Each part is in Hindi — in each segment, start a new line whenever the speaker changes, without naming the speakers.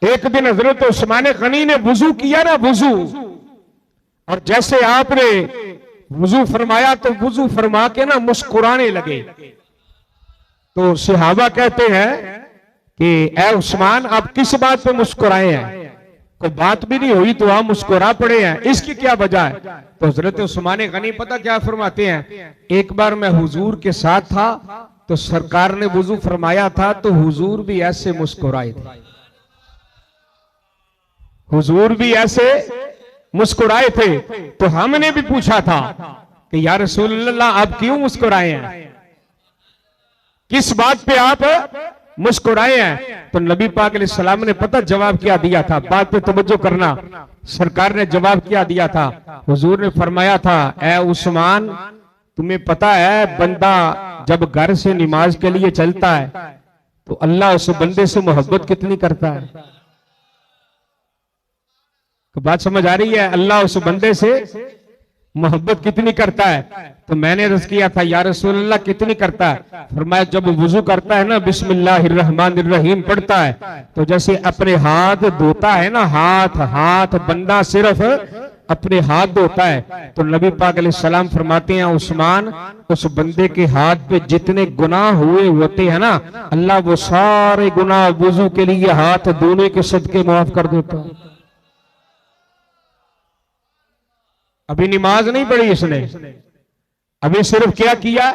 एक दिन हजरत उस्मान गनी ने वुजू किया ना, वुजू, और जैसे आपने वुजू फरमाया तो वुजू फरमा के ना मुस्कुराने लगे। तो सहाबा कहते हैं कि ए उस्मान, आप किस बात पे मुस्कुराए हैं? कोई बात भी नहीं हुई तो आप मुस्कुरा पड़े हैं, इसकी क्या वजह है? तो हजरत उस्मान गनी पता क्या फरमाते हैं, एक बार मैं हुजूर के साथ था तो सरकार ने वुजू फरमाया था तो हुजूर भी ऐसे मुस्कुराए थे, हुजूर भी ऐसे मुस्कुराए थे। तो हमने भी पूछा था कि या रसूल अल्लाह, आप क्यों मुस्कुराए हैं, किस बात पे आप मुस्कुराए हैं? तो नबी पाक अलैहि सलाम ने पता जवाब क्या दिया था, बात पे तवज्जो करना। सरकार ने जवाब क्या दिया था? हुजूर ने फरमाया था, ए उस्मान, तुम्हें पता है बंदा जब घर से नमाज के लिए चलता है तो अल्लाह उस बंदे से मोहब्बत कितनी करता है? तो बात समझ आ रही है? अल्लाह उस बंदे से मोहब्बत कितनी करता है? तो मैंने अर्ज किया था या रसूल अल्लाह कितनी करता है? फरमाया जब वुजू करता है ना, बिस्मिल्लाहिर्रहमानिर्रहीम पढ़ता है तो जैसे अपने हाथ धोता है ना, हाथ बंदा सिर्फ अपने हाथ धोता है, तो नबी पाक अलैहि सलाम फरमाते हैं उस्मान, उस बंदे के हाथ पे जितने गुनाह हुए होते हैं ना, अल्लाह वो सारे गुनाह वुजू के लिए हाथ धोने के सदके माफ कर देता है। अभी नमाज नहीं पढ़ी इसने, अभी सिर्फ क्या किया,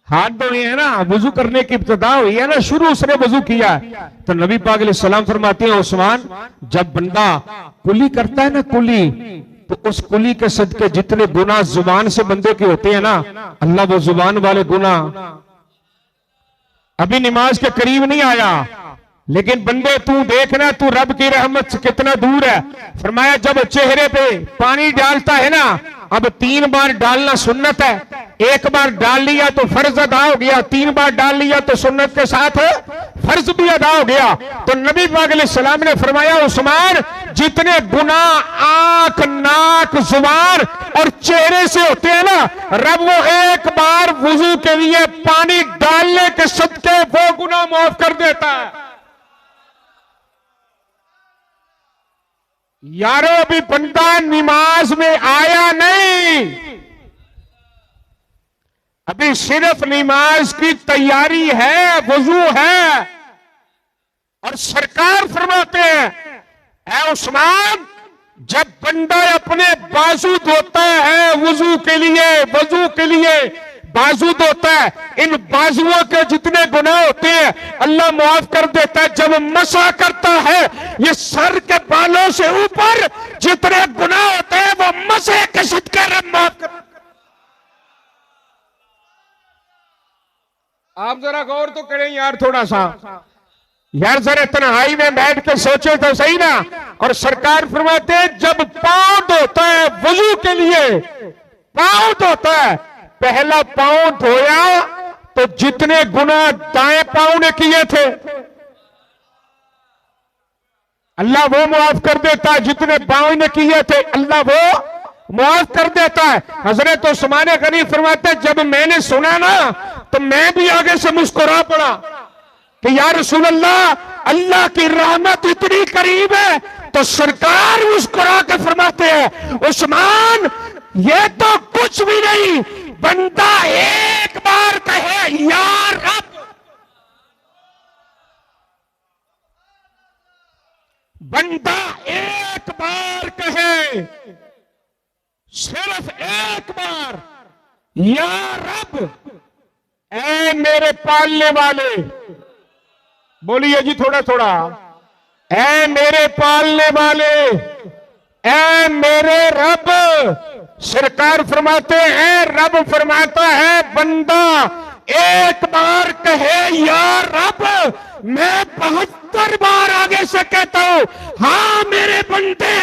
हाथ धोए हैं ना, वुजू करने की इब्तिदा हुई है ना, शुरू उसने वुजू किया। तो नबी पाक अलैहि सलाम फरमाते हैं उस्मान, जब बंदा कुली करता है ना, कुली, तो उस कुली के सदके जितने गुनाह जुबान से बंदे के होते हैं ना, अल्लाह वो जुबान वाले गुनाह, अभी नमाज के करीब नहीं आया लेकिन बंदे तू देखना, तू रब की रहमत से कितना दूर है। फरमाया जब चेहरे पे पानी डालता है ना, अब 3 बार डालना सुन्नत है, एक बार डाल लिया तो फर्ज अदा हो गया, 3 बार डाल लिया तो सुन्नत के साथ फर्ज भी अदा हो गया। तो नबी पाक अलैहि सलाम ने फरमाया उस्मान, जितने गुनाह आंख, नाक, जुबान और चेहरे से होते हैं ना, रब वो एक बार वुजू के लिए पानी डालने के सदके वो गुनाह माफ कर देता है। यारो अभी बंदा नमाज में आया नहीं, अभी सिर्फ नमाज की तैयारी है, वुजू है। और सरकार फरमाते हैं ऐ उस्मान, जब बंदा अपने बाजू धोता है वुजू के लिए बाजू धोता है, इन बाजुओं के जितने गुनाह होते हैं अल्लाह माफ कर देता है। जब मसा करता है, ये सर के बालों से ऊपर जितने गुनाह होते हैं वो मसे के सदके रब माफ कर। आप जरा गौर तो करें यार, थोड़ा सा यार, जरा तन्हाई में बैठ के सोचे तो सही ना। और सरकार फरमाते हैं जब पांव धोता है वुजू के लिए, पांव धोता है, पहला पांव धोया तो जितने गुनाह दाएं पांव ने किए थे अल्लाह वो माफ कर देता है, जितने बाएं ने किए थे अल्लाह वो माफ कर देता है। हजरत उस्मान गनी फरमाते जब मैंने सुना ना तो मैं भी आगे से मुस्कुरा पड़ा कि या रसूल अल्लाह, अल्लाह की रहमत इतनी करीब है। तो सरकार मुस्कुरा के फरमाते हैं उस्मान, ये तो कुछ भी नहीं, बंदा एक बार कहे या रब, बंदा एक बार कहे, सिर्फ एक बार, या रब, ऐ मेरे पालने वाले, बोलिए जी थोड़ा थोड़ा, ऐ मेरे पालने वाले, ऐ मेरे रब। सरकार फरमाते हैं, रब फरमाता है बंदा एक बार कहे या रब, मैं 72 बार आगे से कहता हूं हाँ मेरे बंदे